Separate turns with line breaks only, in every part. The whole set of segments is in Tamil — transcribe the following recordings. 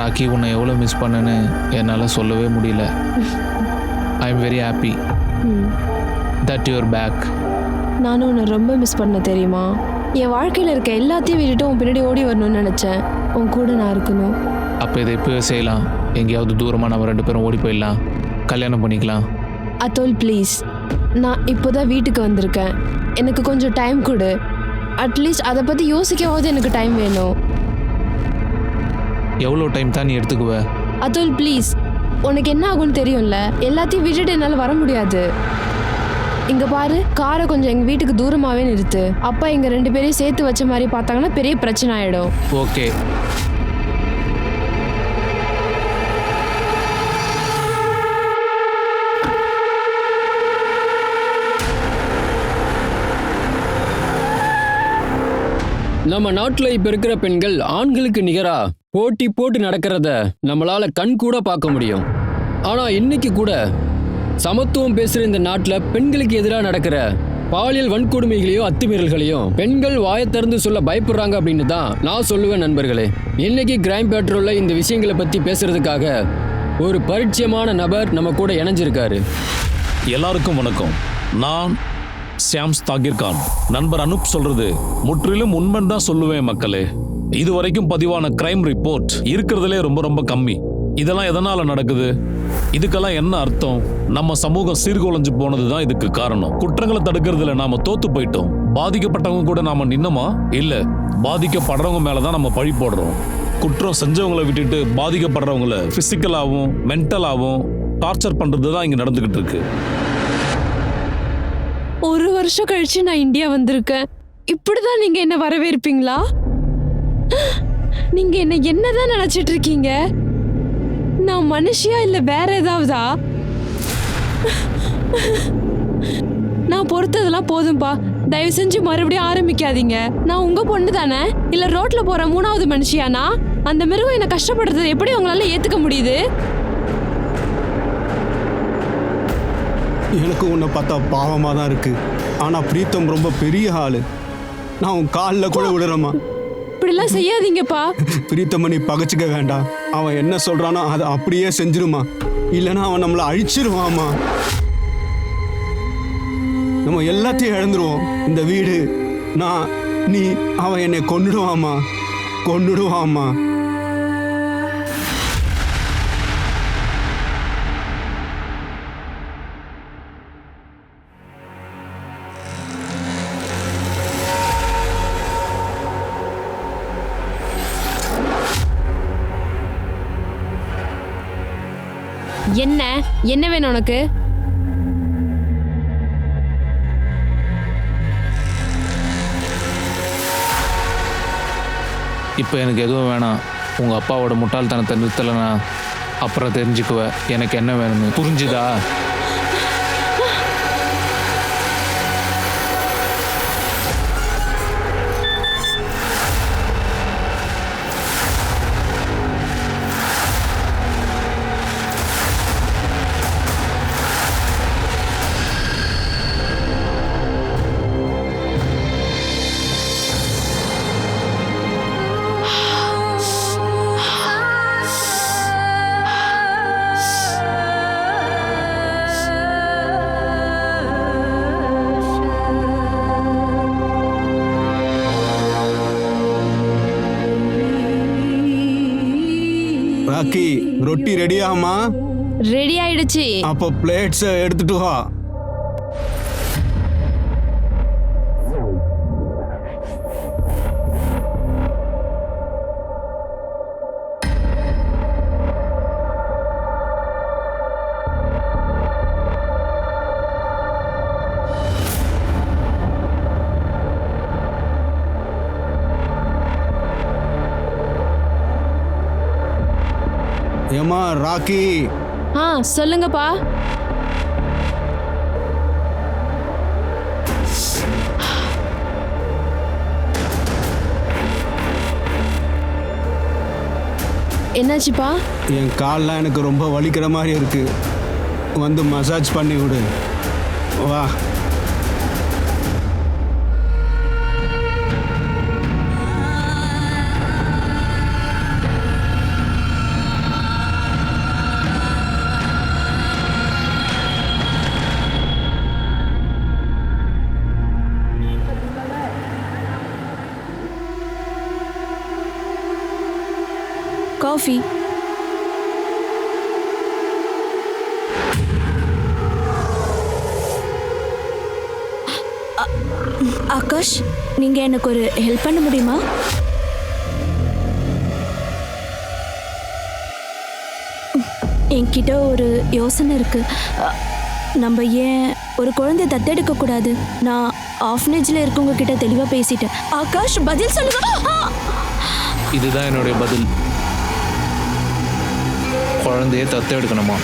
ராக்கி உன்னை எவ்வளோ மிஸ் பண்ணேன்னு என்னால் சொல்லவே முடியல. I am very happy that your back.
நானும் உன்னை ரொம்ப மிஸ் பண்ண தெரியுமா? என் வாழ்க்கையில் இருக்க எல்லாத்தையும் விட்டுட்டு உன் பின்னாடி ஓடி வரணும்னு நினச்சேன். உன் கூட நான் இருக்கணும்.
அப்போ இதை இப்போவே செய்யலாம். எங்கேயாவது தூரமாக நம்ம 2 பேரும் ஓடி போயிடலாம், கல்யாணம் பண்ணிக்கலாம்.
அத்தோல் ப்ளீஸ், நான் இப்போ தான் வீட்டுக்கு வந்திருக்கேன். எனக்கு கொஞ்சம் டைம் கொடு. அட்லீஸ்ட் அதை பற்றி யோசிக்கவாவது எனக்கு டைம் வேணும்.
எவ்வளோ டைம் தான் நீ எடுத்துக்குவ?
அத்தோல் ப்ளீஸ், உனக்கு என்ன ஆகும்னு தெரியும்ல. எல்லாத்தையும் விட்டுட்டு என்னால் வர முடியாது. இங்கே பாரு, காரை கொஞ்சம் எங்கள் வீட்டுக்கு தூரமாகவே நிறுத்து. அப்பா எங்கள் 2 பேரையும் சேர்த்து வச்ச மாதிரி பார்த்தாங்கன்னா பெரிய பிரச்சனை ஆகிடும்.
ஓகே.
நம்ம நாட்டுல இப்ப இருக்கிற பெண்கள் ஆண்களுக்கு நிகரா போட்டி போட்டு நடக்கிறத நம்மளால கண் கூட பார்க்க முடியும். ஆனா இன்னைக்கு கூட சமத்துவம் பேசுற இந்த நாட்டுல பெண்களுக்கு எதிராக நடக்கிற பாலியல் வன்கொடுமைகளையும் அத்துமீறல்களையும் பெண்கள் வாயை திறந்து சொல்ல பயப்படுறாங்க அப்படின்னு தான் நான் சொல்லுவேன். நண்பர்களே, இன்னைக்கு கிரைம் பேட்ரோல்ல இந்த விஷயங்களை பத்தி பேசுறதுக்காக ஒரு பரிச்சயமான நபர் நம்ம கூட இணைஞ்சிருக்காரு.
எல்லாருக்கும் வணக்கம். நான் ஷியாம் தாகிர் கான். நண்பர் அனுப் சொல்றது முற்றிலும் உண்மைன்னு தான் சொல்லுவேன் மக்களே. இதுவரைக்கும் பதிவான கிரைம் ரிப்போர்ட் இருக்கிறதுலே ரொம்ப ரொம்ப கம்மி. இதெல்லாம் எதனால நடக்குது? இதுக்கெல்லாம் என்ன அர்த்தம்? நம்ம சமூகம் சீர்குலைஞ்சு போனதுதான் இதுக்கு காரணம். குற்றங்களை தடுக்கிறதுல நாம தோத்து போயிட்டோம். பாதிக்கப்பட்டவங்க கூட நாம நின்னோமா? இல்ல, பாதிக்கப்படுறவங்க மேலதான் நம்ம பழி போடுறோம். குற்றம் செஞ்சவங்களை விட்டுட்டு பாதிக்கப்படுறவங்களை பிசிக்கலாவும் மென்டலாவும் டார்ச்சர் பண்றதுதான் இங்க நடந்துகிட்டு இருக்கு.
1 வருஷம் கழிச்சு நான் இந்தியா வந்திருக்கேன். இப்படிதான் நீங்க என்ன வரவேற்பீங்களா? நீங்க என்னதான் நினைச்சிட்டு இருக்கீங்க? நான் மனுஷியா இல்ல வேற ஏதாவதா? நான் பொறுத்ததெல்லாம் போதும்பா. தயவு செஞ்சு மறுபடியும் ஆரம்பிக்காதீங்க. நான் உங்க பொண்ணு தானே, இல்ல ரோட்ல போற 3வது மனுஷியானா? அந்த மிருகம் என்ன கஷ்டப்படுறதை எப்படி உங்களால ஏத்துக்க முடியுது?
எனக்கு உன்னை பார்த்தா பாவமாக தான் இருக்கு. ஆனால் பிரீத்தம் ரொம்ப பெரிய ஆளு. நான் உன் காலில் கூட விடுறேம்மா.
இப்படிலாம் செய்யாதீங்கப்பா.
பிரீத்தம்மா, நீ பகச்சிக்க வேண்டாம். அவன் என்ன சொல்கிறானோ அதை அப்படியே செஞ்சிருமா. இல்லைன்னா அவன் நம்மளை அழிச்சிருவாம்மா. நம்ம எல்லாத்தையும் இழந்துருவோம். இந்த வீடு, நான், நீ. அவன் என்னை கொன்னுடுவாம்மா, கொன்னுடுவாம்மா.
என்ன வேணும் உனக்கு?
இப்போ எனக்கு எதுவும் வேணாம். உங்கள் அப்பாவோட முட்டாள்தனத்தை நிறுத்தலைன்னா அப்புறம் தெரிஞ்சுக்குவேன் எனக்கு என்ன வேணும்னு. புரிஞ்சுதா?
ராக்கி, ரொட்டி ரெடியாமா?
ரெடி ஆயிடுச்சு.
அப்போ பிளேட்ஸை எடுத்துட்டு வா. ஏமா ராக்கி?
சொல்லுங்கப்பா. என்னாச்சுப்பா?
என் கால்லாம் எனக்கு ரொம்ப வலிக்கிற மாதிரி இருக்கு. வந்து மசாஜ் பண்ணி விடு. வா.
காஃபி. ஆகாஷ், நீங்க எனக்கு ஒரு ஹெல்ப் பண்ண முடியுமா? என்கிட்ட ஒரு யோசனை இருக்கு. நம்ம ஏன் ஒரு குழந்தை தத்தெடுக்க கூடாது? நான் ஆஃப்னேஜ்ல இருக்கவங்க கிட்ட தெளிவா பேசிட்டேன். ஆகாஷ், பதில் சொல்லுங்க.
இதுதான் என்னுடைய பதில். குழந்தைய தத்தெடுக்கணுமா?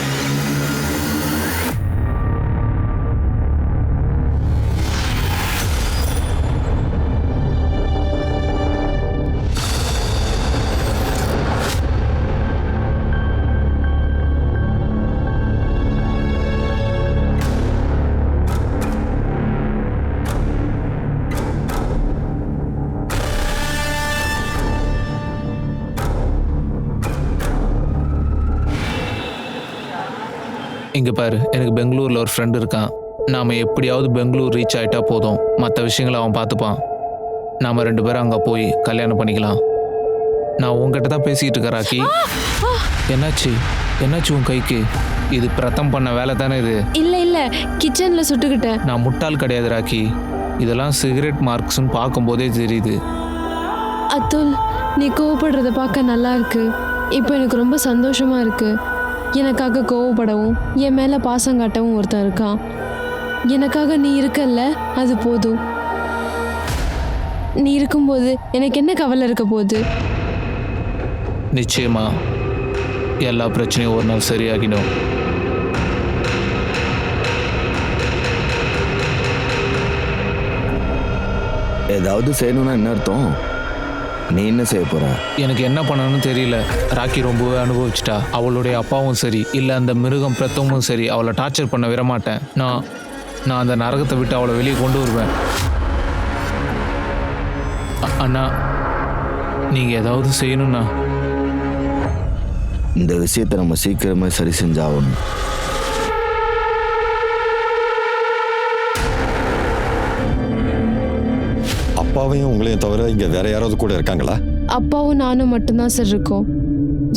இங்கே பாரு, எனக்கு பெங்களூரில் ஒரு ஃப்ரெண்டு இருக்கான். நாம் எப்படியாவது பெங்களூர் ரீச் ஆகிட்டா போதும், மற்ற விஷயங்களை அவன் பார்த்துப்பான். நாம் 2 பேரும் அங்கே போய் கல்யாணம் பண்ணிக்கலாம். நான் உங்ககிட்ட தான் பேசிக்கிட்டு இருக்கேன் ராக்கி. என்னாச்சு உன் கைக்கு? இது பிரதம் பண்ண வேலை தானே இது?
இல்ல கிச்சன்ல சுட்டுக்கிட்டேன்.
நான் முட்டாள் கிடையாது ராக்கி. இதெல்லாம் சிகரெட் மார்க்ஸ்ன்னு பார்க்கும்போதே தெரியுது.
அத்துல், நீ கோவப்படுறத பார்க்க நல்லா இருக்கு. இப்போ எனக்கு ரொம்ப சந்தோஷமா இருக்கு. எனக்காக கோவப்படவும் என் மேலே பாசம் காட்டவும் ஒருத்தன் இருக்கான். எனக்காக நீ இருக்கல்ல, அது போதும். நீ இருக்கும்போது எனக்கு என்ன கவலை இருக்க போகுது?
நிச்சயமா எல்லா பிரச்சனையும் ஒரு நாள் சரியாகிடும்.
ஏதாவது செய்யணும்னா என்ன அர்த்தம்? நீ என்ன செய்ய போற?
எனக்கு என்ன பண்ணணும்னு தெரியல. ராக்கி ரொம்பவே அனுபவிச்சிட்டா. அவளுடைய அப்பாவும் சரி, இல்லை அந்த மிருகம் பிரத்தமும் சரி, அவளை டார்ச்சர் பண்ண விடமாட்டேன். நான் அந்த நரகத்தை விட்டு அவளை வெளியே கொண்டு வருவேன். அண்ணா, நீங்கள் ஏதாவது செய்யணும்ண்ணா.
இந்த விஷயத்தை நம்ம சீக்கிரமே சரி செஞ்சாகணும்.
அப்பாவையும் உங்களையும் தவிர இங்க வேற யாராவது கூட இருக்காங்களா?
அப்பாவும் நானும் மட்டும்தான் சார் இருக்கோம்.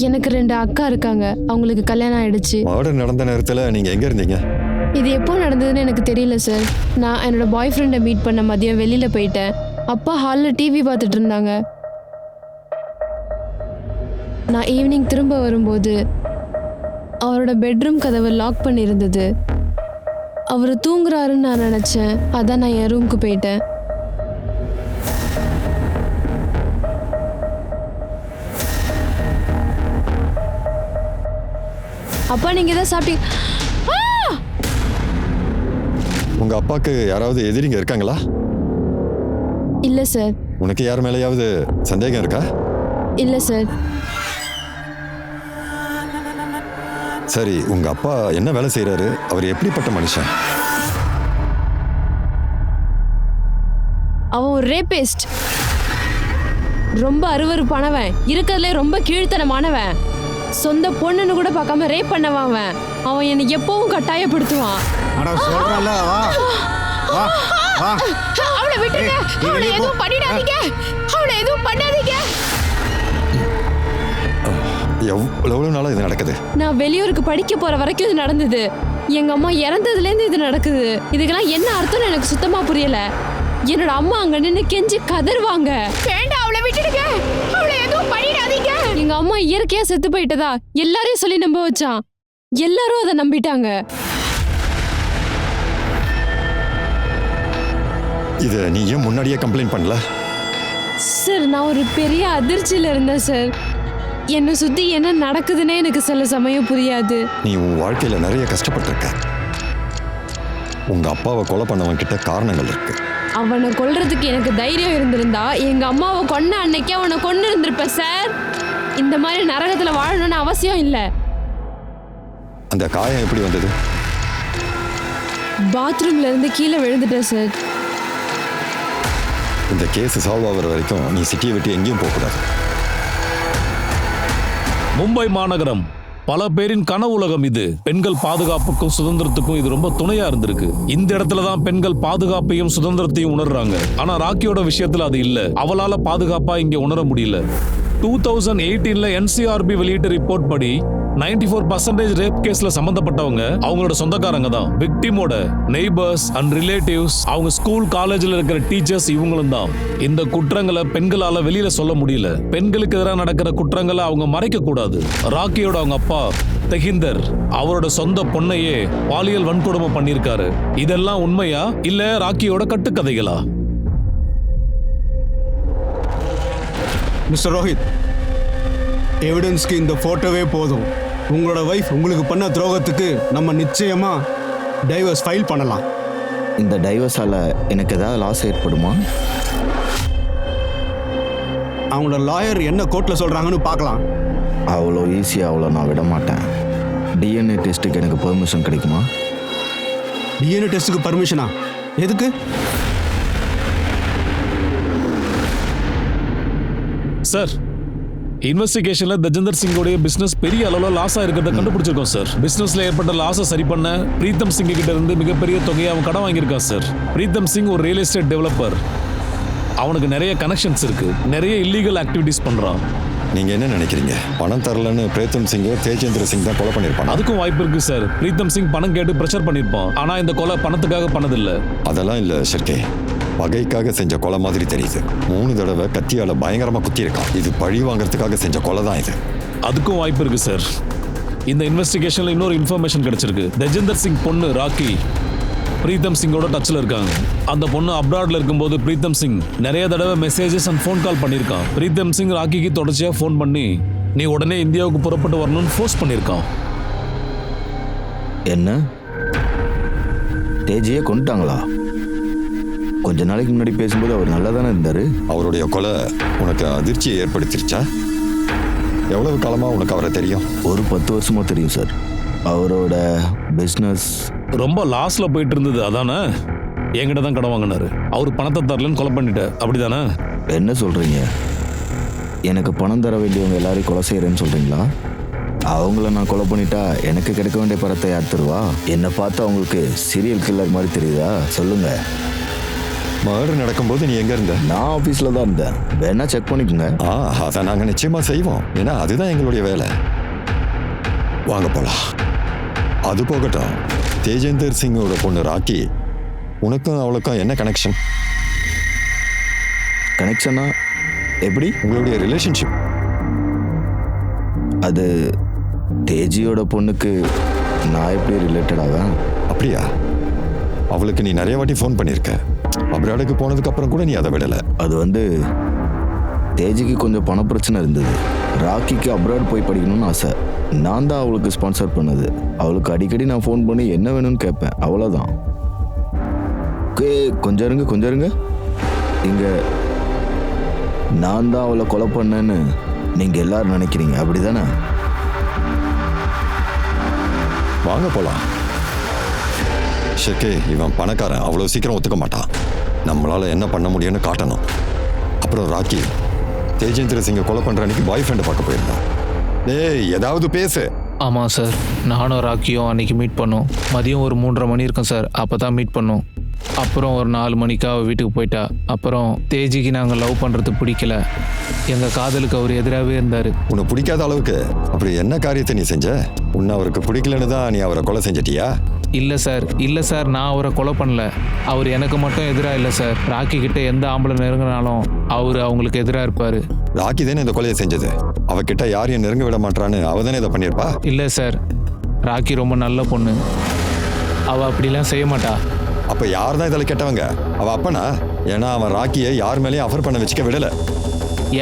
எனக்கு 2 அக்கா இருக்காங்க. அவங்களுக்கு கல்யாணம் ஆயிடுச்சு.
மர்டர் நடந்த நேரத்துல நீங்க எங்க இருந்தீங்க?
இது எப்போ நடந்ததுன்னு எனக்கு தெரியல சார். நான் என்னோட பாய் ஃப்ரெண்டை மீட் பண்ண மதியம் வெளியில போயிட்டேன். அப்பா ஹாலில் டிவி பார்த்துட்டு இருந்தாங்க. நான் ஈவினிங் திரும்ப வரும்போது அவரோட பெட்ரூம் கதவை லாக் பண்ணியிருந்தது. அவர் தூங்குறாருன்னு நான் நினச்சேன். அதான் நான் என் ரூமுக்கு போயிட்டேன். அப்பா, நீங்க தான் சாப்பிட்டீங்க?
உங்க அப்பாக்கு யாராவது எதிரிங்க இருக்காங்களா?
இல்ல சார்.
உனக்கு யார் மேலேயாவது சந்தேகம் இருக்கா?
இல்ல சார்.
சரி, உங்க அப்பா என்ன வேலை செய்யறாரு? அவர் எப்படிப்பட்ட மனுஷன்?
அவன் ஒரு ரேபிஸ்ட். ரொம்ப அருவருப்பானவன். இருக்கிறதுலே ரொம்ப கீழ்த்தனமானவன். சொந்த பொண்ணுன்னு கூட பார்க்காம ரேப் பண்ணவன் அவன். அவன் என்னை எப்பவும் கட்டாயப்படுத்துவான். அவளை விட்டுருங்க. அவளை எதுவும் பண்ணிடாதீங்க. அவளை எதுவும் பண்ணாதீங்க.
எவ்வளவு நாளா இது நடக்குது?
நான் வெளியூருக்கு படிக்க போற வரைக்கும் இது நடந்தது. எங்க அம்மா இறந்ததுல இருந்து இது நடக்குது. இதுக்கெல்லாம் என்ன அர்த்தம்னு எனக்கு சுத்தமா புரியல. என்னோட அம்மா அங்க நின்று கெஞ்சி கதறுவாங்க. வேண்டாம், அவளை விட்டுடுங்க. அவளை எதுவும் பண்ணிடாதீங்க. எங்க அம்மா இயற்கையா செத்து போயிட்டதா எல்லாரையும் சொல்லி நம்ப வச்சான். எல்லாரும் அதை நம்பிட்டாங்க.
இத நீ ஏன் முன்னாடியே கம்ப்ளைண்ட் பண்ணல?
சார், நான் ஒரு பெரிய அதிர்ச்சியில இருந்தேன் சார். என்னை சுத்தி என்ன நடக்குதுன்னே எனக்கு சில சமயம் புரியாது.
நீ உன் வாழ்க்கையில நிறைய கஷ்டப்பட்டிருக்க. உங்க அப்பாவை கொலை பண்ணவன் கிட்ட காரணங்கள் இருக்கு.
அவனை கொல்றதுக்கு எனக்கு தைரியம் இருந்திருந்தா எங்க அம்மாவை கொன்ன அன்னைக்கே அவனை கொண்டு இருந்திருப்பேன் சார். இந்த மாதிரி நரகத்துல வாழணும்னு அவசியம் இல்லை.
அந்த காயம் எப்படி வந்தது?
பாத்ரூம்ல இருந்து கீழே விழுந்துட்டேன் சார்.
இந்த கேஸ் சால்வ் ஆகிற வரைக்கும் நீ சிட்டியை விட்டு எங்கேயும் போகக்கூடாது.
மும்பை மாநகரம் பல பேரின் கனவு உலகம் இது. பெண்கள் பாதுகாப்புக்கும் சுதந்திரத்துக்கும் இது ரொம்ப துணையா இருந்திருக்கு. இந்த இடத்துல தான் பெண்கள் பாதுகாப்பையும் சுதந்திரத்தையும் உணர்றாங்க. ஆனா ராக்கியோட விஷயத்துல அது இல்ல. அவளால பாதுகாப்பா இங்க உணர முடியல. 2018ல NCRB வெளியிட்ட ரிப்போர்ட் படி 94% ரேப் கேஸ்ல சம்பந்தப்பட்டவங்க அவங்களோட சொந்தக்காரங்க தான். விக்டிமோட நெய்பர்ஸ் அண்ட் ரிலேட்டிவ்ஸ், அவங்க ஸ்கூல் காலேஜ்ல இருக்கிற டீச்சர்ஸ் இவங்களும் தான். இந்த குற்றங்களை பெண்களால வெளியில சொல்ல முடியல. பெண்களுக்கு எதிராக நடக்கிற குற்றங்களை அவங்க மறைக்க கூடாது. ராக்கியோட அவங்க அப்பா தெஹிந்தர் அவரோட சொந்த பொண்ணையே பாலியல் வன்கொடுமை பண்ணியிருக்காரு. இதெல்லாம் உண்மையா இல்ல ராக்கியோட கட்டுக்கதைகளா?
மிஸ்டர் ரோஹித், எவிடன்ஸ்க்கு இந்த ஃபோட்டோவே போதும். உங்களோட வைஃப் உங்களுக்கு பண்ண துரோகத்துக்கு நம்ம நிச்சயமா டைவர்ஸ் ஃபைல் பண்ணலாம்.
இந்த டைவர்ஸால் எனக்கு ஏதாவது லாஸ் ஏற்படுமா?
அவங்களோட லாயர் என்ன கோர்ட்டில் சொல்கிறாங்கன்னு பார்க்கலாம்.
அவ்வளோ ஈஸியாக அவ்வளோ நான் விட மாட்டேன். டிஎன்ஏ டெஸ்ட்டுக்கு எனக்கு பெர்மிஷன் கிடைக்குமா?
டிஎன்ஏ டெஸ்ட்டுக்கு பர்மிஷனா? எதுக்கு?
சார், இன்வெஸ்டிகேஷன்ல தஜிந்தர் சிங்கோடைய பிசினஸ் பெரிய அளவுல லாஸ் ஆயிருக்கிறத கண்டுபிடிச்சிருக்கோம் சார். பிசினஸ்ல ஏற்பட்ட லாஸை சரி பண்ண பிரீத்தம் சிங் கிட்ட இருந்து மிகப்பெரிய தொகையை அவன் கடன் வாங்கியிருக்கான் சார். பிரீத்தம் சிங் ஒரு ரியல் எஸ்டேட் டெவலப்பர். அவனுக்கு நிறைய கனெக்ஷன்ஸ் இருக்கு, நிறைய இல்லீகல் ஆக்டிவிட்டிஸ் பண்றான்.
நீங்க என்ன நினைக்கிறீங்க? பணம் தரலன்னு பிரீத்தம் சிங்கோ தேஜேந்திர சிங் தான் கொலை பண்ணிருப்பான்.
அதுக்கும் வாய்ப்பு இருக்கு சார். பிரீத்தம் சிங் பணம் கேட்டு பிரஷர் பண்ணிருப்பான். ஆனா இந்த கொலை பணத்துக்காக பண்ணதில்ல.
அதெல்லாம் இல்ல ஷர்கே, பகைக்காக செஞ்ச கொலை மாதிரி தெரியுது. 3 தடவை கத்தியால பயங்கரமா குத்தி இருக்கான். இது பழி வாங்கறதுக்காக செஞ்ச கொலை தான் இது.
அதுக்கும் வாய்ப்பு இருக்கு சார். இந்த இன்வெஸ்டிகேஷன்ல இன்னொரு இன்ஃபர்மேஷன் கிடைச்சிருக்கு. தஜிந்தர் சிங் பொண்ணு ராக்கி பிரீத்தம் சிங்கோட டச்ல இருக்காங்க. அந்த பொண்ணு அப்ராட்ல இருக்கும்போது பிரீத்தம் சிங் நிறைய தடவை மெசேஜஸ் அண்ட் ஃபோன் கால் பண்ணியிருக்கான். பிரீத்தம் சிங் ராக்கிக்கு தொடர்ச்சியா ஃபோன் பண்ணி நீ உடனே இந்தியாவுக்கு புறப்பட்டு வரணும்னு ஃபோர்ஸ் பண்ணியிருக்கான்.
என்ன, தேஜியை கொண்டுட்டாங்களா? கொஞ்ச நாளைக்கு முன்னாடி பேசும்போது அவர் நல்லா தானே இருந்தாரு.
அவருடைய கொலை உனக்கு அதிர்ச்சியை ஏற்படுத்திருச்சா? எவ்வளவு காலமா உனக்கு அவரை தெரியும்?
ஒரு 10 வருஷமா தெரியும் சார். அவரோட பிஸ்னஸ்
ரொம்ப லாஸ்ல போயிட்டு இருந்தது, அதானே? என்கிட்ட தான் கடன் வாங்கினாரு. அவர் பணத்தை தரலன்னு கொலை பண்ணிட்ட, அப்படிதானே?
என்ன சொல்றீங்க? எனக்கு பணம் தர வேண்டியவங்க எல்லாரையும் கொலை செய்யறேன்னு சொல்றீங்களா? அவங்கள நான் கொலை பண்ணிட்டா எனக்கு கிடைக்க வேண்டிய பணத்தை யார் தருவா? என்னை பார்த்து அவங்களுக்கு சீரியல் கில்லர் மாதிரி தெரியுதா? சொல்லுங்க.
மர்டர் நடக்கும்போது நீ எங்க இருந்த?
நான் ஆஃபீஸில் தான் இருந்தேன். வேணா செக் பண்ணிக்கோங்க.
அதை நாங்கள் நிச்சயமா செய்வோம். ஏன்னா அதுதான் எங்களுடைய வேலை. வாங்க போலாம். அது போகட்டும், தேஜேந்தர் சிங்கோட பொண்ணு ராக்கி, உனக்கும் அவளுக்கும் என்ன கனெக்ஷன்?
கனெக்ஷனா? எப்படி?
உங்களுடைய ரிலேஷன்ஷிப்?
அது தேஜியோட பொண்ணுக்கு நான் எப்படி ரிலேட்டட் ஆவேன்?
அப்படியா? அவளுக்கு நீ நிறைய வாட்டி ஃபோன் பண்ணியிருக்க. அப்ராடுக்கு போனதுக்கு அப்புறம் கூட நீ அதை விடலை.
அது தேஜிக்கு கொஞ்சம் பண பிரச்சனை இருந்தது. ராக்கிக்கு அப்ராட் போய் படிக்கணும்னு ஆசை. நான் தான் அவளுக்கு ஸ்பான்சர் பண்ணது. அவளுக்கு அடிக்கடி நான் ஃபோன் பண்ணி என்ன வேணும்னு கேட்பேன், அவ்வளோதான். கொஞ்சம் இருங்க. இங்கே நான் தான் அவளை கொலை பண்ணேன்னு நீங்கள் எல்லாரும் நினைக்கிறீங்க, அப்படிதானே?
வாங்க போலாம். ஷெக்கே, இவன் பணக்காரன், அவ்வளோ சீக்கிரம் ஒத்துக்க மாட்டான். நம்மளால என்ன பண்ண முடியும்னு காட்டணும். அப்புறம் ராக்கி தேஜேந்திர சிங்கை கொலை பண்ற அன்னைக்கு பாய் ஃப்ரெண்டை பார்க்க போயிருந்தான். டேய், ஏதாவது பேசு.
ஆமாம் சார், நானும் ராக்கியும் அன்னைக்கு மீட் பண்ணோம். மதியம் ஒரு 3:30 மணி இருக்கும் சார். அப்போ தான் மீட் பண்ணோம். அப்புறம் ஒரு 4 மணிக்கு அவள் வீட்டுக்கு போயிட்டா. அப்புறம் தேஜிக்கு நாங்கள் லவ் பண்ணுறது பிடிக்கல. எங்கள் காதலுக்கு அவர் எதிராகவே இருந்தார்.
உன்னை பிடிக்காத அளவுக்கு அப்படி என்ன காரியத்தை நீ செஞ்ச? உன்னை அவருக்கு பிடிக்கலன்னு தான் நீ அவரை கொலை செஞ்சிட்டியா?
இல்லை சார், நான் அவரை கொலை பண்ணல. அவர் எனக்கு மட்டும் எதிராக இல்லை சார். ராக்கி கிட்ட எந்த ஆம்பளை நெருங்கினாலும் அவர் அவங்களுக்கு எதிராக இருப்பார்.
ராக்கி தானே இந்த கொலையை செஞ்சது. அவகிட்ட யாரையும் நெருங்க விட மாட்டான்னு அவ தானே இதை பண்ணியிருப்பா?
இல்லை சார், ராக்கி ரொம்ப நல்ல பொண்ணு. அவள் அப்படிலாம் செய்ய மாட்டா.
அப்ப யார் தான் இதில் கெட்டவங்க? அவ அப்பனா? ஏன்னா அவன் ராக்கியை யார் மேலேயும் அஃபர் பண்ண வச்சுக்க விடல.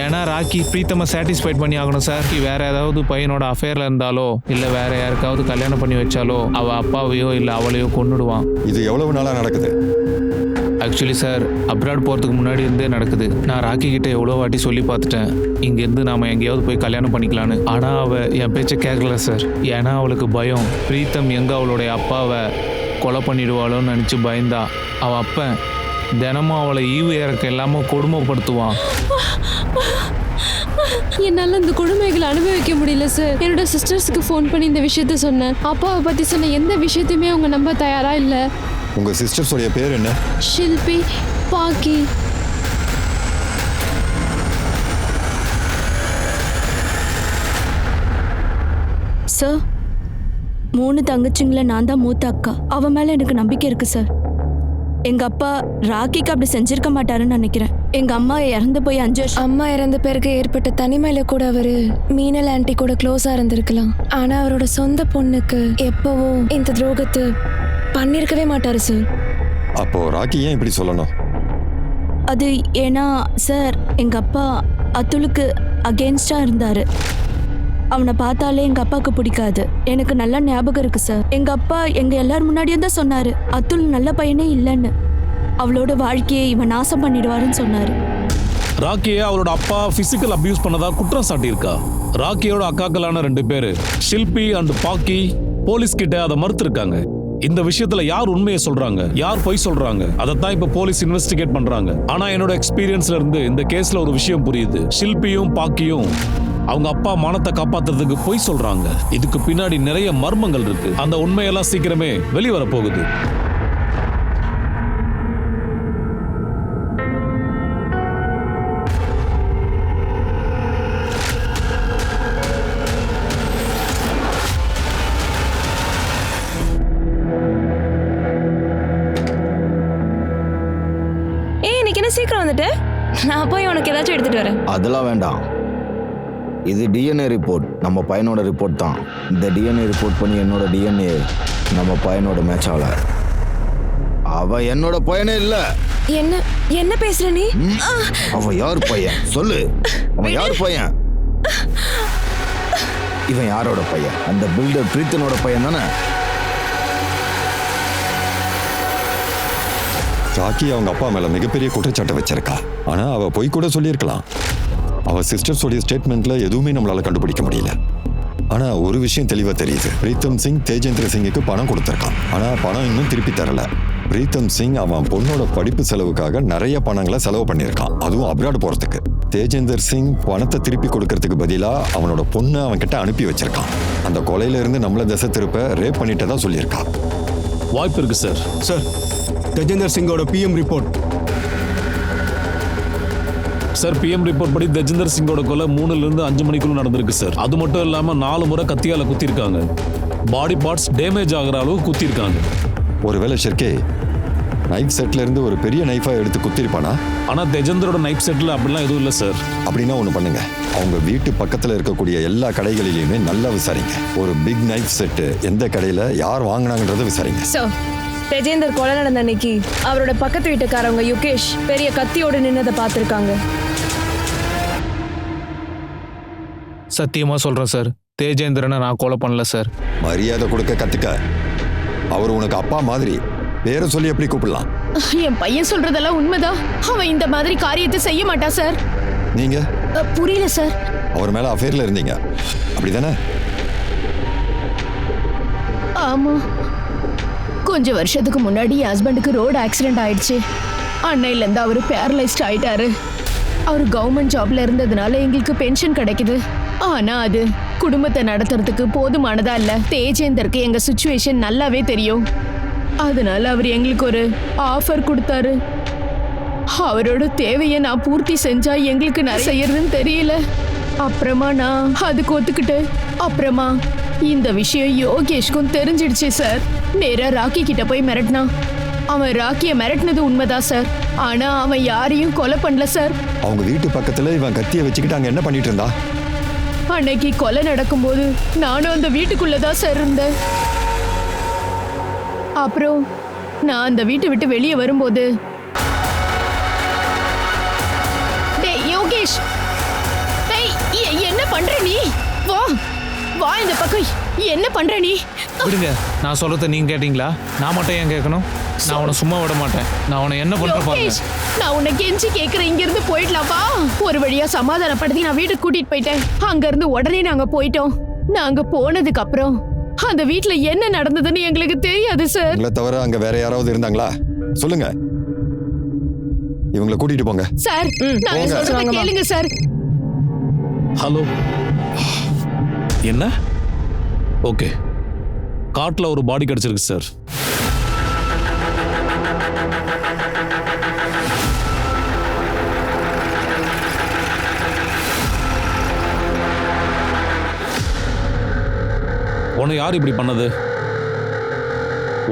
ஏன்னா ராக்கி பிரீத்தமை சாட்டிஸ்ஃபைட் பண்ணி ஆகணும் சார். வேற ஏதாவது பையனோட அஃபேர்ல இருந்தாலோ இல்லை வேற யாருக்காவது கல்யாணம் பண்ணி வச்சாலோ அவள் அப்பாவையோ இல்லை அவளையோ கொன்னுடுவான்.
இது எவ்வளவு நாளா நடக்குது?
ஆக்சுவலி சார், அப்ராட் போகிறதுக்கு முன்னாடி இருந்தே நடக்குது. நான் ராக்கி கிட்ட எவ்வளோ வாட்டி சொல்லி பார்த்துட்டேன், இங்கேருந்து நாம் எங்கேயாவது போய் கல்யாணம் பண்ணிக்கலான்னு. ஆனால் அவள் என் பேச்சை கேட்கல சார். ஏன்னா அவளுக்கு பயம். பிரீத்தம் எங்கே அவளுடைய அப்பாவை கொலை பண்ணிடுவாளோன்னு நினச்சி பயந்தா. அவள் அப்பன் தினமும் அவளை ஈவு இறக்க இல்லாமல் கொடுமைப்படுத்துவான்.
என்னால் இந்த கொடுமைகளை அனுபவிக்க முடியல சார். என்னோட சிஸ்டர்ஸுக்கு ஃபோன் பண்ணி இந்த விஷயத்த சொன்னேன். அப்பாவை பற்றி சொன்ன எந்த விஷயத்தையுமே அவங்க நம்ப தயாரா இல்லை.
உங்க சிஸ்டர்ஸோடைய பேர் என்ன?
ஷில்பி, பாக்கி.
சார் 3 தங்கச்சிங்கள நான் தான் மூத்த அக்கா. அவ மேல எனக்கு நம்பிக்கை இருக்கு சார். எங்க அப்பா ராக்கிக்கு அப்படி செஞ்சிருக்க மாட்டாருன்னு நினைக்கிறேன். எங்க அம்மா இறந்து போய் 5 வருஷம்.
அம்மா இறந்த பிறகு ஏற்பட்ட தனிமையில கூட அவரு மீனல் ஆன்ட்டி கூட க்ளோஸா இருந்திருக்கலாம். ஆனா அவரோட சொந்த பொண்ணுக்கு எப்பவும் இந்த துரோகத்தை பண்ணிருக்கவே மாட்டாரு சார்.
அப்போ ராக்கி ஏன் இப்படி சொல்லணும்?
அது ஏன்னா சார் எங்க அப்பா அதுலுக்கு அகெயின்ஸ்டா இருந்தாரு. அவனை பார்த்தாலே எங்க அப்பாவுக்கு பிடிக்காது. எனக்கு நல்லா ஞாபகம் இருக்கு சார். எங்க அப்பா எங்க எல்லார் முன்னாடியும் தான் சொன்னாரு அதுல் நல்ல பையனே இல்லைன்னு. அவளோட வாழ்க்கையை இவன் நாசம் பண்ணிடுவாருன்னு சொன்னாரு.
ராக்கியை அவளோட அப்பா பிசிக்கல் அபியூஸ் பண்ணதா குற்றம் சாட்டியிருக்கா. ராக்கியோட அக்காக்களான 2 பேரு ஷில்பி அண்ட் பாக்கி போலீஸ் கிட்ட அதை மறுத்திருக்காங்க. இந்த விஷயத்துல யார் உண்மையை சொல்றாங்க, யார் பொய் சொல்றாங்க, அதைத்தான் இப்ப போலீஸ் இன்வெஸ்டிகேட் பண்றாங்க. ஆனா என்னோட எக்ஸ்பீரியன்ஸ்ல இருந்து இந்த கேஸ்ல ஒரு விஷயம் புரியுது. ஷில்பியும் பாக்கியும் அவங்க அப்பா மானத்தை காப்பாத்துறதுக்கு பொய் சொல்றாங்க. இதுக்கு பின்னாடி நிறைய மர்மங்கள் இருக்கு. அந்த உண்மையெல்லாம் சீக்கிரமே வெளிவர போகுது.
சீக்கிரம் வந்துட்டு நான் போய் உனக்கு ஏதாச்சும் எடுத்துட்டு வரேன்.
அதெல்லாம் வேண்டாம். இது டிஎன்ஏ ரிப்போர்ட், நம்ம பையனோட ரிப்போர்ட் தான். இந்த டிஎன்ஏ ரிப்போர்ட் பண்ணி என்னோட டிஎன்ஏ நம்ம பையனோட மேட்ச் ஆகல. அவ என்னோட பையனே இல்ல.
என்ன என்ன பேசுற நீ?
அவன் யார் பையன் சொல்லு. அவன் யார் பையன்? இவன் யாரோட பையன்? அந்த பில்டர் பிரீத்தனோட பையன் தானே?
ராக்கி அவங்க அப்பா மேல மிகப்பெரிய குற்றச்சாட்டை வச்சிருக்கா. ஆனா அவ பொய் கூட சொல்லியிருக்கலாம். அவ சிஸ்டர்ஸோடைய ஸ்டேட்மெண்ட்ல எதுவுமே நம்மளால கண்டுபிடிக்க முடியல. ஆனா ஒரு விஷயம் தெளிவா தெரியுது. பிரீத்தம் சிங் தேஜேந்திர சிங்குக்கு பணம் கொடுத்திருக்கான். ஆனா பணம் இன்னும் திருப்பி தரல. பிரீத்தம் சிங் அவன் பொண்ணோட படிப்பு செலவுக்காக நிறைய பணங்களை செலவு பண்ணியிருக்கான், அதுவும் அப்ராட் போறதுக்கு. தேஜேந்தர் சிங் பணத்தை திருப்பி கொடுக்கறதுக்கு பதிலா அவனோட பொண்ணை அவன் கிட்ட அனுப்பி வச்சிருக்கான். அந்த கொலையில இருந்து நம்மள திசை திருப்ப ரேப் பண்ணிட்டதா சொல்லியிருக்கான்.
வாய்ப்பு இருக்கு சார்.
சார், தேஜேந்தர் சிங்கோட PM report.
Sir, PM report படி தேஜேந்தர் சிங்கோட கொலை 3 to 5 மணிக்குள்ள நடந்திருக்கு சார். அது மட்டும் இல்லாம 4 முறை கத்தியால குத்திருக்காங்க. பாடி பார்ட்ஸ் டேமேஜ் ஆகிற அளவு குத்திருக்காங்க.
ஒருவேளை ஷெர்கே நைஃப் செட்ல இருந்து ஒரு பெரிய நைஃபா எடுத்து குத்திருப்பானா?
ஆனா தேஜேந்தரோட நைஃப் செட்ல அப்படிலாம் எதுவும் இல்லை சார்.
அப்படின்னா ஒன்று பண்ணுங்க, அவங்க வீட்டு பக்கத்தில் இருக்கக்கூடிய எல்லா கடைகளிலையுமே நல்லா விசாரிங்க. ஒரு பிக் நைஃப் செட்டு எந்த கடையில் யார் வாங்கினாங்கன்றதை விசாரிங்க.
சார், தேஜேந்தர் கொலை நடந்த அன்னைக்கு அவரோட பக்கத்து வீட்டுக்காரவங்க யுகேஷ் பெரிய கத்தியோடு நின்னதை பார்த்துருக்காங்க.
சத்தியமா சொல்றேன் சார், தேஜேந்திரனை நான் கொலை பண்ணல சார்.
மரியாதை கொடுக்க கத்துக்க. அவர் உனக்கு அப்பா மாதிரி, பேரை சொல்லி எப்படி கூப்பிடலாம்?
என் பையன் சொல்றதெல்லாம் உண்மைதான். அவன் இந்த மாதிரி காரியத்தை செய்ய மாட்டான் சார்.
நீங்க
புரியல சார்.
அவர் மேல அஃபேர்ல இருந்தீங்க, அப்படிதானே?
ஆமா, கொஞ்சம் வருஷத்துக்கு முன்னாடி என் ஹஸ்பண்டுக்கு ரோடு ஆக்சிடென்ட் ஆயிடுச்சு. அன்னையிலேருந்து அவர் பேரலைஸ்ட் ஆயிட்டாரு. அவர் கவர்மெண்ட் ஜாப்ல இருந்ததுனால எங்களுக்கு பென்ஷன் கிடைக்குது. ஆனா அது குடும்பத்தை நடத்துறதுக்கு போதுமானதா இல்ல. தேஜேந்தருக்கு எங்க சிச்சுவேஷன் நல்லாவே தெரியும். அதனால அவர் எங்களுக்கு ஒரு ஆஃபர் கொடுத்தாரு. அவரோட தேவையை நான் பூர்த்தி செஞ்சா எங்களுக்கு நிறைய செய்யறதுன்னு தெரியல. அப்புறமா நான் அதுக்கு ஒத்துக்கிட்டு, அப்புறமா இந்த விஷயம் யோகேஷ்க்கும் தெரிஞ்சிடுச்சு சார். நேரா ராக்கி கிட்ட போய் மிரட்டினான். அவன் ராக்கியை மிரட்டினது உண்மைதான் சார். ஆனா அவன் யாரையும் கொலை பண்ணல சார்.
அவங்க வீட்டு பக்கத்துல இவன் கத்தியை வச்சுக்கிட்டு அங்க என்ன பண்ணிட்டு இருந்தா?
அன்னைக்கு கொலை நடக்கும்போது நானும் அந்த வீட்டுக்குள்ளதான் சார் இருந்தேன். அப்புறம் நான் அந்த வீட்டை விட்டு வெளியே வரும்போது, டேய் யோகேஷ், டேய் என்ன பண்ற நீ? வா வா இந்த பக்கம். என்ன பண்ற நீ?
விடுங்க, நான் சொல்றத நீங்க கேட்டீங்களா? நான் மட்டும் ஏன் கேட்கணும்? நான் அவனை சும்மா விட மாட்டேன். நான் அவனை என்ன பண்ற பாருங்க.
யோகேஷ், நான் உன்னை கெஞ்சி கேட்கிறேன், இங்க இருந்து போயிடலாம் வா. ஒரு வழியா சமாதானப்படுத்தி நான் வீட்டுக்கு கூட்டிட்டு போயிட்டேன். அங்க இருந்து உடனே நாங்க போயிட்டோம். நாங்க போனதுக்கு அப்புறம் அந்த வீட்ல என்ன நடந்ததுன்னு எங்களுக்கு தெரியாது சார்.
உங்களை தவிர அங்க வேற யாராவது இருந்தாங்களா? சொல்லுங்க, இவங்களை கூட்டிட்டு போங்க
சார். நான் சொல்றத கேளுங்க சார்.
ஹலோ, என்ன? ஓகே, காட்டுல ஒரு பாடி கிடைச்சிருக்கு சார். உன்னை யார் இப்படி பண்ணது?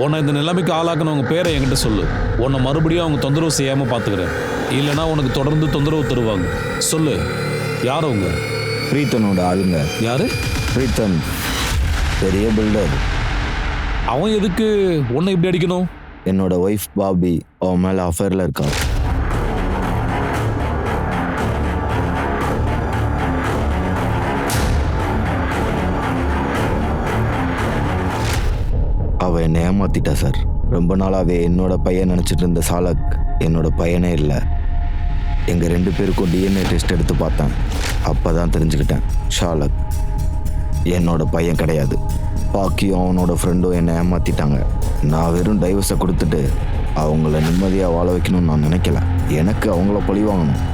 உன்னை இந்த நிலைமைக்கு ஆளாக்குனவங்க பேரை என்கிட்ட சொல்லு. உன்னை மறுபடியும் அவங்க தொந்தரவு செய்யாம பார்த்துக்கிறேன். இல்லைன்னா உனக்கு தொடர்ந்து தொந்தரவு தருவாங்க. சொல்லு, யார் அவங்க?
பிரீத்தனோட ஆளுங்க.
யாரு?
பிரீத்தன் பெரிய பில்டர்.
அவன் எதுக்கு உன்னை இப்படி அடிக்கணும்?
என்னோட ஒய்ஃப் பாபி அவன் மேலே அஃபேரில் இருக்கா. அவள் என்னை ஏமாத்திட்டா சார். ரொம்ப நாளாகவே என்னோட பையன் நினச்சிட்டு இருந்த சாலக் என்னோட பையனே இல்லை. எங்கள் 2 பேருக்கும் டிஎன்ஏ டெஸ்ட் எடுத்து பார்த்தேன். அப்போ தான் தெரிஞ்சுக்கிட்டேன் ஷாலக் என்னோட பையன் கிடையாது. பாக்கியும் அவனோட ஃப்ரெண்டும் என்னை ஏமாற்றிட்டாங்க. நான் வெறும் டைவர்ஸை கொடுத்துட்டு அவங்கள நிம்மதியாக வாழ வைக்கணும்னு நான் நினைக்கல. எனக்கு அவங்கள பழி வாங்கணும்.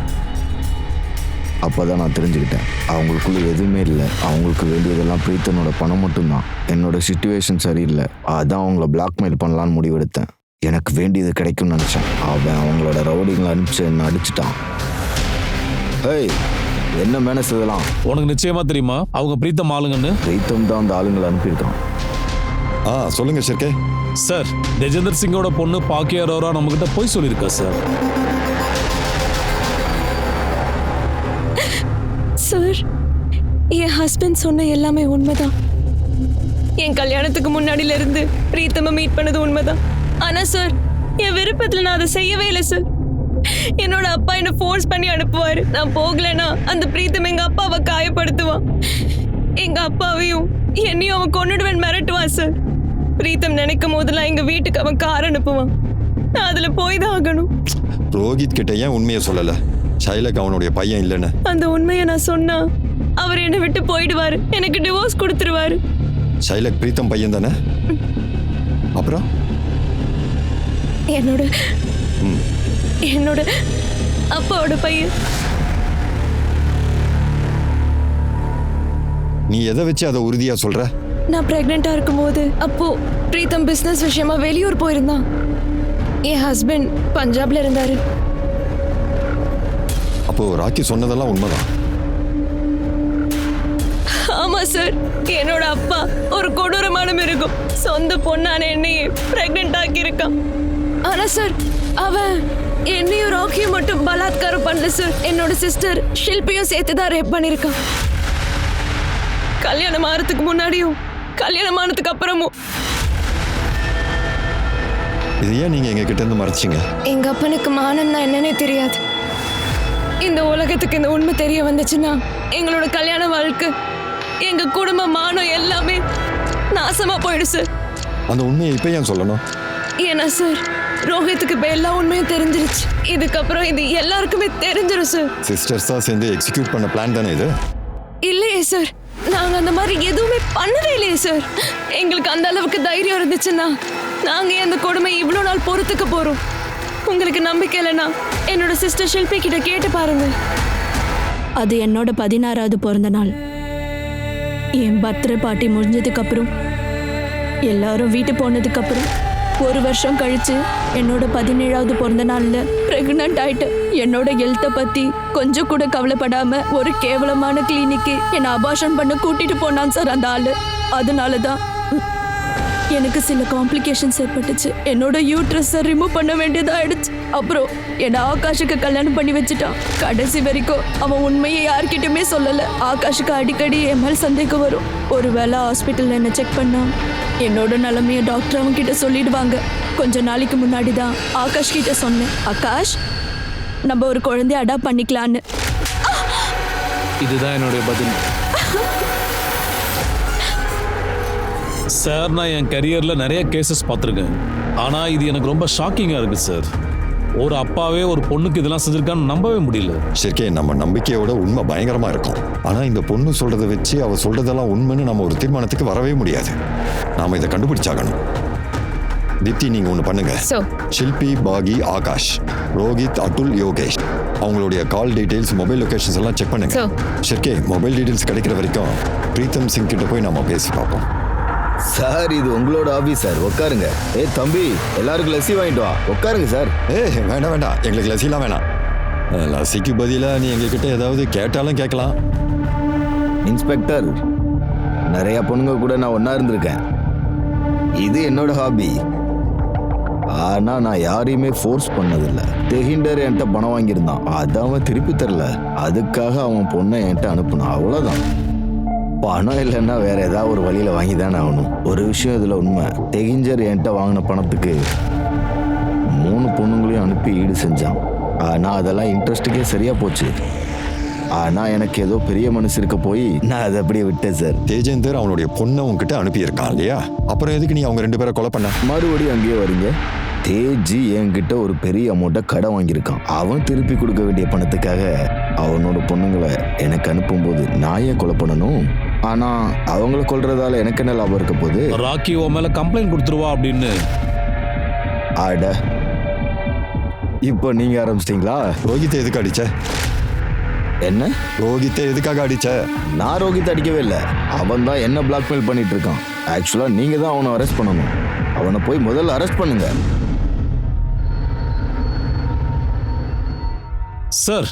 அப்போ தான் நான் தெரிஞ்சுக்கிட்டேன் அவங்களுக்குள்ள எதுவுமே இல்லை. அவங்களுக்கு வேண்டியதெல்லாம் பிரீத்தனோட பணம் மட்டும்தான். என்னோட சிச்சுவேஷன் சரியில்லை. அதான் அவங்கள பிளாக்மெயில் பண்ணலான்னு முடிவெடுத்தேன். எனக்கு வேண்டியது கிடைக்கும்னு நினச்சேன். அவன் அவங்களோட ரவுடிங்களை அனுப்பிச்சு என்னை அடிச்சிட்டான். ஏய், என்ன மேனஸ் இதெல்லாம்?
உனக்கு நிச்சயமா தெரியுமா அவங்க பிரீத்தம் ஆளுங்கன்னு?
பிரீத்தம் தான் அந்த ஆளுங்களை அனுப்பியிருக்கான்.
சொல்லுங்க ஷெர்கே.
சார், தேஜேந்தர் சிங்கோட பொண்ணு பாக்கியா அரோரா நம்மகிட்ட போய் சொல்லியிருக்கா சார்.
சார், என் ஹஸ்பண்ட் சொன்ன எல்லாமே உண்மைதான். என் கல்யாணத்துக்கு முன்னாடில இருந்து பிரீத்தம மீட் பண்ணது உண்மைதான். ஆனா சார், என் விருப்பத்துல நான் அதை செய்யவே இல்லை சார். என்னோட அப்பா என்ன ஃபோர்ஸ் பண்ணி அனுப்புவாரு. நான் போகலன்னா அந்த பிரீத்தம் எங்க அப்பாவை காயப்படுத்துவான். எங்க அப்பாவையும் என்னையும் அவன் கொன்னுடுவேன் மிரட்டுவான் சார். பிரீத்தம் நினைக்கும் போதெல்லாம் எங்க வீட்டுக்கு அவன் கார் அனுப்புவான். நான் அதுல போய் தான் ஆகணும்.
ரோஹித் கிட்ட ஏன் உண்மையை சொல்லல? ஷைலக் அவனுடைய பையன் இல்லைன்னு.
அந்த உண்மையை நான் சொன்னா அவர் என்னை விட்டு போயிடுவாரு. எனக்கு டிவோர்ஸ் கொடுத்துருவாரு.
ஷைலக் பிரீத்தம் பையன் தானே? அப்புறம்
என்னோட அப்பாவோட பையன்.
நீ எதை வச்சு அதை உறுதியா சொல்ற?
நான் பிரெக்னெண்டா இருக்கும்போது அப்போ பிரீத்தம் பிசினஸ் விஷயமா வெளியூர் போயிருந்தான். என் ஹஸ்பண்ட் பஞ்சாப்ல இருந்தாரு.
அப்போ ராக்கி சொன்னதெல்லாம் உண்மைதான்.
ஆமா சார், என்னோட அப்பா ஒரு கொடூரமான மிருகம். சொந்த பொண்ணான என்னையே பிரெக்னென்ட் ஆக்கி இருக்கான். ஆனா சார், அவன் என்னையும் ராக்கியும் மட்டும் பலாத்காரம் பண்ணல சார். என்னோட சிஸ்டர் ஷில்பியும் சேர்த்துதான் ரேப் பண்ணிருக்கான். கல்யாணம் ஆறதுக்கு முன்னாடியும் கல்யாணம் ஆனதுக்கு அப்புறமும்.
இது ஏன் நீங்க எங்க கிட்ட இருந்து மறைச்சிங்க?
எங்க அப்பனுக்கு மானம்னா என்னன்னே தெரியாது. இந்த உலகத்துக்கு இந்த உண்மை தெரிய வந்துச்சுன்னா எங்களோட கல்யாண வாழ்க்கை, எங்க குடும்ப மானம் எல்லாமே நாசமா போயிடும் சார்.
அந்த உண்மையை இப்ப ஏன் சொல்லணும்?
ஏன்னா சார், ரோஹித்துக்கு இப்ப எல்லா உண்மையும் தெரிஞ்சிருச்சு. இதுக்கப்புறம் இது எல்லாருக்குமே தெரிஞ்சிடும் சார்.
சிஸ்டர்ஸ் தான் சேர்ந்து எக்ஸிக்யூட் பண்ண பிளான் தானே இது?
இல்லையே சார், நாங்க அந்த மாதிரி எதுவுமே பண்ணவே இல்லையே சார். எங்களுக்கு அந்த அளவுக்கு தைரியம் இருந்துச்சுன்னா நாங்க அந்த கொடுமை இவ்வளவு நாள் பொறுத்துக்க போறோம். உங்களுக்கு நம்பிக்கை இல்லைன்னா என்னோட சிஸ்டர் ஷில்பி கிட்ட கேட்டு பாருங்க. அது என்னோட 16வது பிறந்த நாள். என் பர்த்டே பார்ட்டி முடிஞ்சதுக்கு அப்புறம் எல்லாரும் வீட்டு போனதுக்கு அப்புறம் 1 வருஷம் கழிச்சு என்னோட 17வது பிறந்த நாள்ல பிரெக்னன்ட் ஆயிட்டு என்னோட ஹெல்த்தை பத்தி கொஞ்சம் கூட கவலைப்படாம ஒரு கேவலமான கிளினிக்கு என்னை அபார்ஷன் பண்ண கூட்டிட்டு போனான் சார் அந்த ஆளு. அதனாலதான் எனக்கு சில காம்ப்ளிகேஷன்ஸ் ஏற்பட்டுச்சு. என்னோட யூட்ரஸை ரிமூவ் பண்ண வேண்டியதாயிடுச்சு. அப்புறம் என்னை ஆகாஷுக்கு கல்யாணம் பண்ணி வச்சுட்டான். கடைசி வரைக்கும் அவன் உண்மையை யார்கிட்டயுமே சொல்லல. ஆகாஷுக்கு அடிக்கடி என் மேல் சந்தேகம் வரும். ஒருவேளை ஹாஸ்பிட்டல்ல என்ன செக் பண்ணா என்னோட நிலைமைய டாக்டர் அவங்க கிட்ட சொல்லிடுவாங்க. கொஞ்ச நாளைக்கு முன்னாடி தான் ஆகாஷ் கிட்ட சொன்னேன், ஆகாஷ் நம்ம ஒரு குழந்தைய அடாப்ட் பண்ணிக்கலான்னு.
இதுதான் என்னுடைய பதில்.
சார், நான் என் கரியர்ல நிறைய கேசஸ் பார்த்துருக்கேன். ஆனா இது எனக்கு ரொம்ப ஷாக்கிங்கா இருக்கு சார். ஒரு அப்பாவே ஒரு பொண்ணுக்கு இதெல்லாம் செஞ்சிருக்கான்னு நம்பவே முடியல.
ஷெர்கே, நம்ம நம்பிக்கையோட உண்மை பயங்கரமா இருக்கும். ஆனா இந்த பொண்ணு சொல்றதை வச்சு அவ சொல்றதெல்லாம் உண்மைன்னு நம்ம ஒரு தீர்மானத்துக்கு வரவே முடியாது. நாம இதை கண்டுபிடிச்சாகணும். தீப்தி, நீங்க ஒண்ணு பண்ணுங்க. ஷில்பி, பாகி, ஆகாஷ், ரோஹித், அட்டுல், யோகேஷ் அவங்களுடைய கால் டீடைல்ஸ், மொபைல் லொகேஷன்ஸ் எல்லாம் செக் பண்ணுங்க. ஷெர்கே, மொபைல் டீடைல்ஸ் கிடைக்கிற வரைக்கும் பிரீத்தம் சிங் கிட்ட போய் நம்ம பேசி பார்ப்போம்.
சார், இது உங்களோட ஆபீஸ் சார். உட்காருங்க. தம்பி, எல்லாருக்கும் லஸ்ஸி வாங்கிட்டு வா. உட்காருங்க சார்.
வேண்டாம், எங்களுக்கு லஸ்ஸிலாம் வேணாம். லஸ்ஸிக்கு பதிலாக நீ எங்ககிட்ட ஏதாவது கேட்டாலும் கேட்கலாம்.
இன்ஸ்பெக்டர், நிறைய பொண்ணுங்க கூட நான் ஒண்ணா இருந்திருக்கேன். இது என்னோட ஹாபி. ஆனா நான் யாரையுமே ஃபோர்ஸ் பண்ணதில்ல. தெஹிண்டர் என்கிட்ட பணம் வாங்கியிருந்தான், அதை அவன் திருப்பி தரல. அதுக்காக அவன் பொண்ணை என்கிட்ட அனுப்புனான், அவ்வளவுதான். பணம் இல்லைன்னா வேற ஏதாவது ஒரு வழியில வாங்கி தானே ஆகணும். ஒரு விஷயம் இதுல உண்மை, தெஹிஞ்சர் என்கிட்ட வாங்கின பணத்துக்கு 3 பொண்ணுங்களையும் அனுப்பி ஈடு செஞ்சான். ஆனா அதெல்லாம் இன்ட்ரெஸ்ட்டுக்கே சரியா போச்சு. ஆனா எனக்கு ஏதோ பெரிய மனசு இருக்க போய் நான் அதை அப்படியே விட்டேன் சார்.
தேஜேந்தர் அவனுடைய பொண்ணை உன்கிட்ட அனுப்பியிருக்கான் இல்லையா? அப்புறம் எதுக்கு நீ அவங்க 2 பேரை கொலை பண்ண?
மறுபடியும் அங்கேயே வரீங்க. தேஜி என்கிட்ட ஒரு பெரிய அமௌண்ட்டை கடன் வாங்கியிருக்கான். அவன் திருப்பி கொடுக்க வேண்டிய பணத்துக்காக அவனோட பொண்ணுங்களை எனக்கு அனுப்பும்போது நான் ஏன் கொலை பண்ணணும்? ஆனா அவங்கள கொல்றதால எனக்கு என்ன லாபம் இருக்க போகுது?
ராக்கி உன் மேல கம்ப்ளைண்ட் கொடுத்துருவா அப்படின்னு.
ஆட, இப்போ நீங்க ஆரம்பிச்சிட்டீங்களா?
ரோஹித்தை எதுக்கு அடிச்ச?
என்ன?
ரோஹித்தை எதுக்காக அடிச்ச?
நான் ரோஹித் அடிக்கவே இல்லை. அவன் தான் என்ன பிளாக்மெயில் பண்ணிட்டு இருக்கான். ஆக்சுவலா நீங்க தான் அவனை அரெஸ்ட் பண்ணணும். அவனை போய் முதல்ல அரெஸ்ட் பண்ணுங்க.
சார்,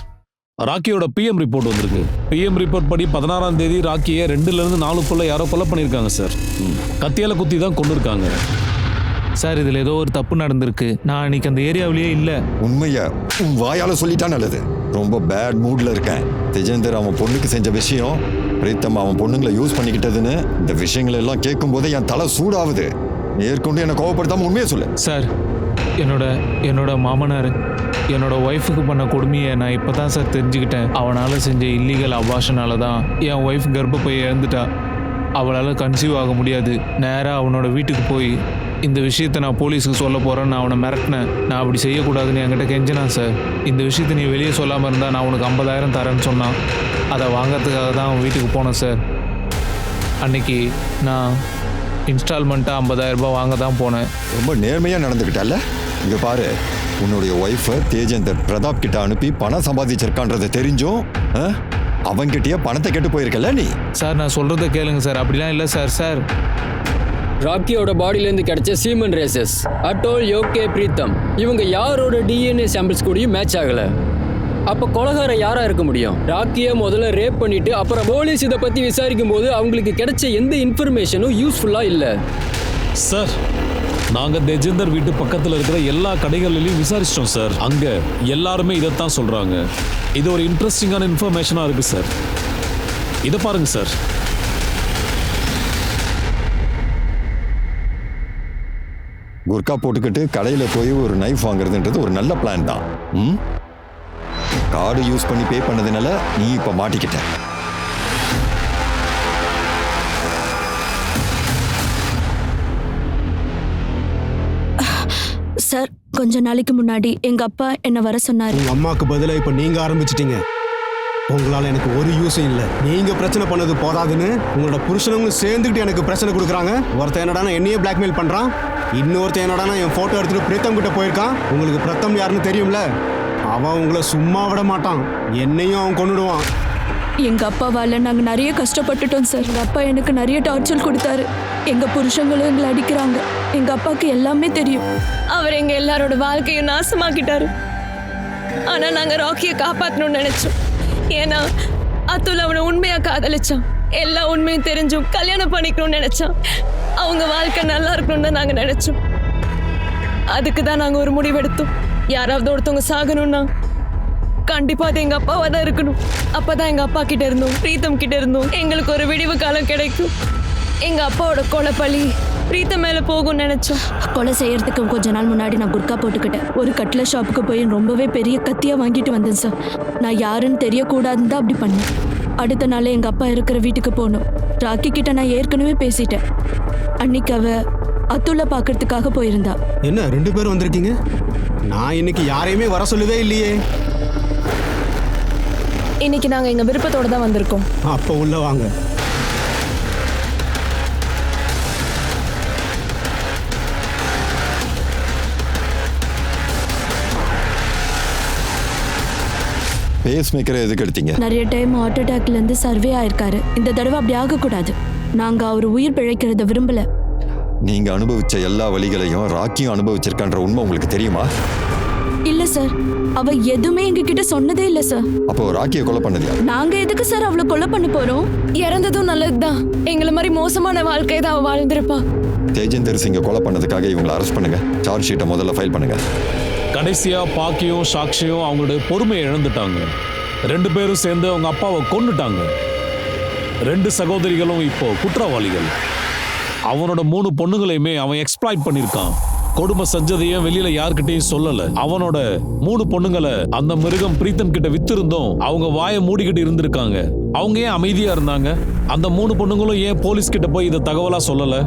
ராக்கியோட பிஎம் ரிப்போர்ட் வந்திருக்கு. பிஎம் ரிப்போர்ட் படி 16ஆம் தேதி ராக்கியை 2லேருந்து 4 யாரோ கொலை பண்ணியிருக்காங்க சார். கத்தியால குத்தி தான் கொண்டு இருக்காங்க.
சார் இதில் ஏதோ ஒரு தப்பு நடந்திருக்கு. நான் அன்னைக்கு அந்த ஏரியாவிலேயே இல்லை.
உண்மைய உன் வாயால சொல்லிட்டா நல்லது. ரொம்ப பேட் மூட்ல இருக்கேன். தேஜேந்தர் அவன் பொண்ணுக்கு செஞ்ச விஷயம், பிரீத்தம் அவன் பொண்ணுங்களை யூஸ் பண்ணிக்கிட்டதுன்னு இந்த விஷயங்கள் எல்லாம் கேட்கும் போதே என் தலை சூடாகுது. நேர்கொண்டு என்னை கோவப்படுத்தாம உண்மையை சொல்லு.
சார் என்னோட மாமனார் என்னோட ஒய்ஃபுக்கு பண்ண கொடுமையை நான் இப்போ தான் சார் தெரிஞ்சுக்கிட்டேன். அவனால் செஞ்ச இல்லீகல் அபாஷனால தான் என் ஒய்ஃப் கர்ப்பப்பை இழந்துட்டா. அவளால் கன்சீவ் ஆக முடியாது. நேராக அவனோட வீட்டுக்கு போய் இந்த விஷயத்தை நான் போலீஸுக்கு சொல்ல போகிறேன்னு நான் அவனை மிரட்டினேன். நான் அப்படி செய்யக்கூடாதுன்னு என்கிட்ட கெஞ்சினான் சார். இந்த விஷயத்தை நீ வெளியே சொல்லாமல் இருந்தால் நான் உனக்கு 50,000 தரேன்னு சொன்னான். அதை வாங்கிறதுக்காக தான் அவன் வீட்டுக்கு போனேன் சார். அன்னைக்கு நான் இன்ஸ்டால்மெண்ட்டாக 50,000 ரூபாய் வாங்க தான் போனேன்.
ரொம்ப நேர்மையா நடந்துக்கிட்டல்ல? இங்க பாரு, உன்னுடைய ஒய்ஃபை தேஜேந்தர் பிரதாப் கிட்ட அனுப்பி பணம் சம்பாதிச்சிருக்கான்றதை தெரிஞ்சும் அவன்கிட்டயே பணத்தை கேட்டு போயிருக்கல நீ?
சார் நான் சொல்கிறத கேளுங்க சார். அப்படிலாம் இல்லை சார்.
ராக்கியோட பாடியிலேருந்து கிடைச்ச சீமன் ரேசஸ், அட்டோல், யோகே, பிரீத்தம் இவங்க யாரோட டிஎன்ஏ சாம்பிள்ஸ் கூடயும் மேட்ச் ஆகலை. அப்போ கொலகாரம் யாரா இருக்க முடியும்? ராக்கியை முதல்ல ரேப் பண்ணிட்டு அப்புறம் போலீஸ் இதை பற்றி விசாரிக்கும் போது அவங்களுக்கு கிடைச்ச எந்த இன்ஃபர்மேஷனும் யூஸ்ஃபுல்லாக இல்லை.
சார், நாங்க தேஜேந்தர் வீட்டு பக்கத்துல இருக்கிற எல்லா கடைகளிலையும் விசாரிச்சிட்டோம் சார். அங்க எல்லாருமே இதைத்தான் சொல்றாங்க. இது ஒரு இன்ட்ரெஸ்டிங்கான இன்ஃபர்மேஷனா இருக்கு சார். இதை பாருங்க சார்.
குர்கா போட்டுக்கிட்டு கடையில் போய் ஒரு நைஃப் வாங்குறதுன்றது ஒரு நல்ல பிளான் தான். கார்டு யூஸ் பண்ணி பே பண்ணதுனால நீ இப்போ மாட்டிக்கிட்ட.
சார், கொஞ்ச நாளைக்கு முன்னாடி எங்க அப்பா என்ன வர சொன்னாரு.
உங்க அம்மாக்கு பதிலா இப்ப நீங்க ஆரம்பிச்சிட்டீங்க. உங்களால எனக்கு ஒரு யூஸும் இல்லை. நீங்க பிரச்சனை பண்ணது போதாதுன்னு உங்களோட புருஷனவங்களும் சேர்ந்துக்கிட்டு எனக்கு பிரச்சனை கொடுக்குறாங்க. ஒருத்தன் என்னடானா என்னையே பிளாக்மெயில் பண்றான். இன்னொருத்தன் என்னடானா என் போட்டோ எடுத்துட்டு பிரீத்தம் கிட்ட போயிருக்கான். உங்களுக்கு பிரீத்தம் யாருன்னு தெரியும்ல? அவன் உங்களை சும்மா விட மாட்டான். என்னையும் அவன் கொன்னுடுவான்.
எங்க அப்பாவால நாங்க நிறைய கஷ்டப்பட்டுட்டோம் சார். எங்க அப்பா எனக்கு நிறைய டார்ச்சர் கொடுத்தாரு. எங்க புருஷங்களும் எங்களை அடிக்கிறாங்க. எங்க அப்பாவுக்கு எல்லாமே தெரியும்.
அவர் எங்க எல்லாரோட வாழ்க்கையும் நாசமாக்கிட்டாரு. ஆனா நாங்க ராக்கியை காப்பாற்றணும்னு நினைச்சோம். ஏன்னா அத்துல் அவனை உண்மையா காதலிச்சான். எல்லா உண்மையும் தெரிஞ்சும் கல்யாணம் பண்ணிக்கணும்னு நினைச்சான். அவங்க வாழ்க்கை நல்லா இருக்கணும்னு தான் நாங்க நினைச்சோம். அதுக்கு தான் நாங்க ஒரு முடிவெடுத்தோம். யாராவது ஒருத்தவங்க சாகணும்னா கண்டிப்பா அது எங்க அப்பாவா தான் இருக்கணும். அப்பதான் எங்க அப்பா கிட்ட இருந்தோம், பிரீத்தம் கிட்ட இருந்தோம் எங்களுக்கு ஒரு விடிவு காலம் கிடைக்கும். எங்க அப்பாவோட கொலை பழி பிரீத்தம் மேல போகும் நினைச்சோம்.
கொலை செய்யறதுக்கு கொஞ்ச நாள் முன்னாடி நான் குர்கா போட்டுக்கிட்டேன். ஒரு கட்ல ஷாப்புக்கு போய் ரொம்பவே பெரிய கத்தியா வாங்கிட்டு வந்தேன் சார். நான் யாருன்னு தெரியக்கூடாதுன்னு தான் அப்படி பண்ணேன். அடுத்த நாளே எங்க அப்பா இருக்கிற வீட்டுக்கு போகணும். ராக்கி கிட்ட நான் ஏற்கனவே பேசிட்டேன். அன்னைக்கு அவ அத்துல்ல பாக்குறதுக்காக போயிருந்தா.
என்ன 2 பேரும் வந்திருக்கீங்க? நான் இன்னைக்கு யாரையுமே வர சொல்லவே இல்லையே.
இன்னைக்கு நாங்க எங்க விருப்பத்தோட தான் வந்திருக்கோம்.
அப்ப உள்ள வாங்க.
பேஸ் மேக்கரை எதுக்கு எடுத்தீங்க?
நிறைய டைம் ஹார்ட் அட்டாக்ல இருந்து சர்வே ஆயிருக்காரு. இந்த தடவை அப்படி ஆகக்கூடாது. நாங்க அவர் உயிர் பிழைக்கிறத விரும்பல.
நீங்க அனுபவிச்ச எல்லா வழிகளையும் ராக்கியும் அனுபவிச்சிருக்கான்ற உண்மை உங்களுக்கு தெரியுமா?
இல்ல சார், அவ எதுவுமே எங்ககிட்ட சொன்னதே இல்ல சார்.
அப்போ ராக்கியை கொலை பண்ணதியா?
நாங்க எதுக்கு சார் அவளை கொலை பண்ண போறோம்?
இறந்ததும் நல்லதுதான். எங்களை மாதிரி மோசமான வாழ்க்கை தான் அவ வாழ்ந்திருப்பா.
தேஜேந்தர் சிங்கை கொலை பண்ணதுக்காக இவங்களை அரெஸ்ட் பண்ணுங்க. சார்ஜ் ஷீட்டை முதல்ல ஃபைல் பண்ணுங்க.
கடைசியா பாக்கியும் சாக்ஷியும் அவங்களுடைய பொறுமையை இழந்துட்டாங்க. 2 பேரும் சேர்ந்து அவங்க அப்பாவை கொன்னுட்டாங்க. 2 சகோதரிகளும் இப்போ குற்றவாளிகள். அவனோட 3 பொண்ணுங்களையுமே அவன் எக்ஸ்ப்ளாய்ட் பண்ணியிருக்கான். கொடுமை செஞ்சதையும் வெளியில யார்கிட்டையும் சொல்லல. அவனோட 3 பொண்ணுங்களை அந்த மிருகம் பிரீத்தம் கிட்ட வித்திருந்தோம் அவங்க வாயை மூடிக்கிட்டு இருந்திருக்காங்க. அவங்க ஏன் அமைதியா இருந்தாங்க? அந்த 3 பொண்ணுங்களும் ஏன் போலீஸ் கிட்ட போய் இதை தகவலா சொல்லல?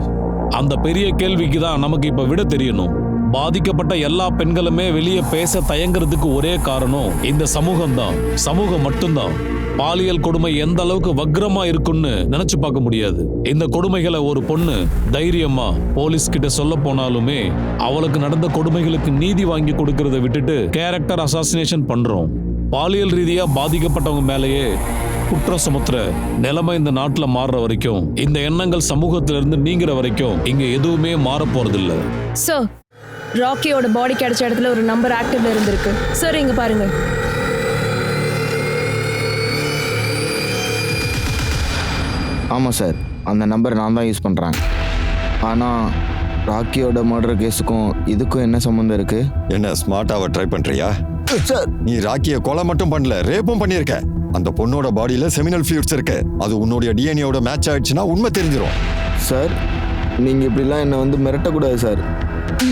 அந்த பெரிய கேள்விக்கு தான் நமக்கு இப்ப விட தெரியணும். பாதிக்கப்பட்ட எல்லா பெண்களுமே வெளியே பேச தயங்குறதுக்கு ஒரே காரணம் இந்த சமூகம் தான். சமூகம் மட்டும்தான். பாலியல் கொடுமை எந்த அளவுக்கு வக்ரமா இருக்குன்னு நினைச்சு பார்க்க முடியாது. இந்த கொடுமைகளை ஒரு பொண்ணு தைரியமா போலீஸ் கிட்ட சொல்ல போனாலுமே அவளுக்கு நடந்த கொடுமைகளுக்கு நீதி வாங்கி கொடுக்கறத விட்டுட்டு கேரக்டர் அசாசினேஷன் பண்றோம். பாலியல் ரீதியா பாதிக்கப்பட்டவங்க மேலேயே குற்றம் சுமத்துற நிலைமை இந்த நாட்டில் மாறுற வரைக்கும், இந்த எண்ணங்கள் சமூகத்திலிருந்து நீங்கிற வரைக்கும் இங்க எதுவுமே மாற போறதில்ல.
சார், ராக்கியோட பாடி கிடைச்ச இடத்துல ஒரு நம்பர் ஆக்டிவ்ல இருந்திருக்கு. சார் இங்க பாருங்க.
ஆமாம் சார், அந்த நம்பர் நான் தான் யூஸ் பண்ணுறேன். ஆனால் ராக்கியோட மர்டர் கேஸுக்கும் இதுக்கும் என்ன சம்மந்தம் இருக்கு?
என்ன ஸ்மார்ட்டாக ட்ரை பண்றியா?
சார்,
நீ ராக்கியை கொலை மட்டும் பண்ணல, ரேப்பும் பண்ணியிருக்க. அந்த பொண்ணோட பாடியில செமினல் ஃபியூட்ஸ் இருக்கு. அது உன்னுடைய டிஎன்ஏவோட மேட்ச் ஆயிடுச்சுன்னா உண்மை தெரிஞ்சிடும்.
சார், நீங்கள் இப்படிலாம் என்னை வந்து மிரட்டக்கூடாது சார்.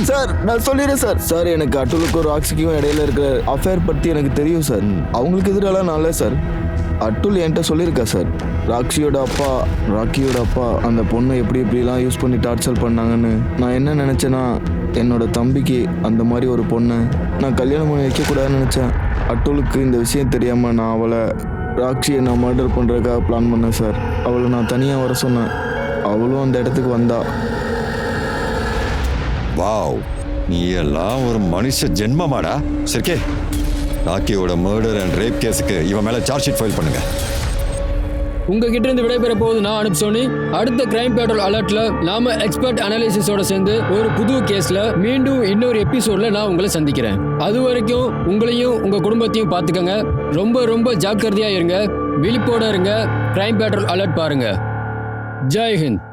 சார், நான் சொல்லிடுறேன் சார். சார், எனக்கு அட்டுலுக்கும் ராக்ஸிக்கும் இடையில இருக்கிற அஃபேர் பற்றி எனக்கு தெரியும் சார். அவங்களுக்கு எதிராலாம் நான் இல்லை சார். அட்டுல் என்கிட்ட சொல்லியிருக்கா சார். ராக்கியோட அப்பா அந்த பொண்ணை எப்படிலாம் யூஸ் பண்ணி டார்ச்சர் பண்ணாங்கன்னு. நான் என்ன நினச்சேன்னா, என்னோட தம்பிக்கு அந்த மாதிரி ஒரு பொண்ணை நான் கல்யாணம் பண்ணி வைக்கக்கூடாதுன்னு நினச்சேன். அட்டுலுக்கு இந்த விஷயம் தெரியாமல் நான் அவளை ராக்ஷியை நான் மர்டர் பண்ணுறதுக்காக பிளான் பண்ணேன் சார். அவளை நான் தனியாக வர சொன்னேன். அவளும் அந்த இடத்துக்கு வந்தா.
வாவ், நீ எல்லாம் ஒரு மனுஷ ஜென்மமாடா. சரிக்கே, ராக்கியோட மர்டர் அண்ட் ரேப் கேஸுக்கு இவன் மேலே சார்ஜ் ஷீட் ஃபைல் பண்ணுங்க.
உங்ககிட்ட இருந்து விடைபெற போகுது நான் அனுப் சோனி. அடுத்த கிரைம் பேட்ரோல் அலர்ட்ல நாம எக்ஸ்பர்ட் அனாலிசிஸோட சேர்ந்து ஒரு புது கேஸ்ல மீண்டும் இன்னொரு எபிசோட்ல நான் உங்களை சந்திக்கிறேன். அது வரைக்கும் உங்களையும் உங்க குடும்பத்தையும் பார்த்துக்கங்க. ரொம்ப ரொம்ப ஜாக்கிரதையா இருங்க. விழிப்போட இருங்க. கிரைம் பேட்ரோல் அலர்ட் பாருங்க. ஜெய் ஹிந்த்.